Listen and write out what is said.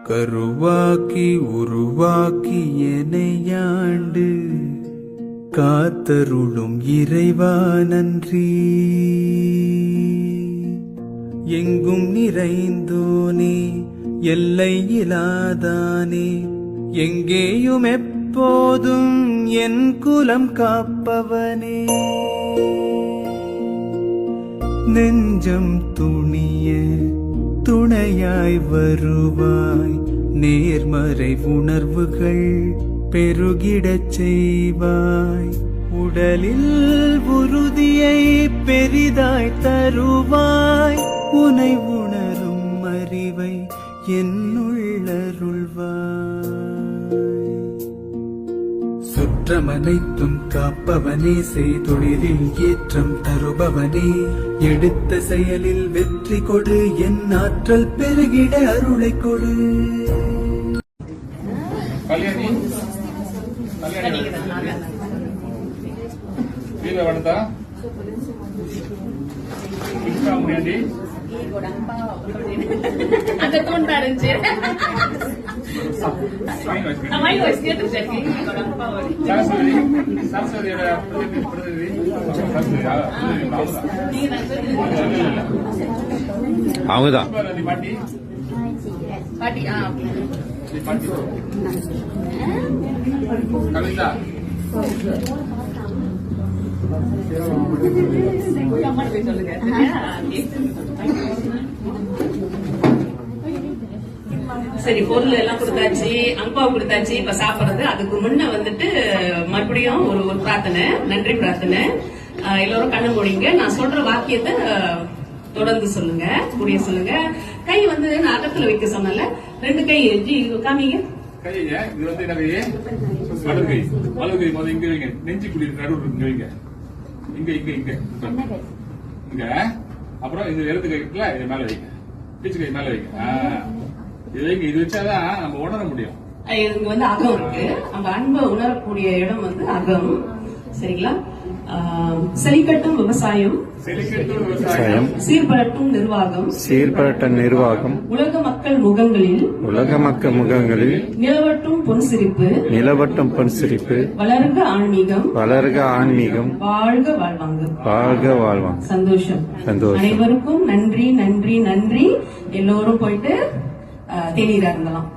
கருவாக்கி உருவாக்கி எனையாண்டு காத்தருளும் இறைவா நன்றி. எங்கும் நிறைந்தோனே எல்லை இலாதானே எங்கேயும் எப்போதும் என் குலம் காப்பவனே. நெஞ்சம் துணிய துணையாய் வருவாய், நேர்மறை உணர்வுகள் பெருகிடச் செய்வாய். உடலில் உறுதியை பெரிதாய் தருவாய், உனை உணரும் அறிவை என்னுள்ளருள்வாய். சுற்றமனைத்தும் காப்பவனே, செய்தொழிலில் ஏற்றம் தருபவனே, எடுத்த செயலில் வெற்றி கொடு, என் ஆற்றல் பெருகிட அருளை கொடு. அவங்கதான் சரி, பொருள் எல்லாம் கொடுத்தாச்சு, அங்காவு கொடுத்தாச்சு. இப்ப சாப்பிடுறது. அதுக்கு முன்ன வந்துட்டு மறுபடியும் ஒரு பிரார்த்தனை, நன்றி பிரார்த்தனை. எல்லாரும் கண்ணு மூடிங்க. நான் சொல்ற வாக்கியத்தை தொடர்ந்து சொல்லுங்க, கூடிய சொல்லுங்க. கை வந்து நான் அகத்துல வைக்க சொன்னல, 2 கை காமிங்க. கைய இது வந்து என்ன கை? வலது கை. வலது கை முதல்ல இங்க வைங்க. நெஞ்சு குடி நடுவுல இங்க வைங்க. இங்க இங்க இங்க இங்க. அப்புறம் இந்த இடது கை இருக்குல்ல, இது மேல வைங்க. பிச்சு கை மேல வைங்க. இது வைங்க. இது வச்சாதான் நம்ம உணர முடியும். இங்க வந்து அகம் இருக்கு. நம்ம அன்பை உணரக்கூடிய இடம் வந்து அகம். சரிங்களா? செழிக்கட்டும் விவசாயம், சீர்படட்டும் நிர்வாகம், உலக மக்கள் முகங்களில் நிலவட்டும் பொன் சிரிப்பு, வளர்க ஆன்மீகம், வாழ்க வாழ்வாங்க. சந்தோஷம். அனைவருக்கும் நன்றி நன்றி நன்றி. எல்லோரும் போயிட்டு தேநீரா இருந்தலாம்.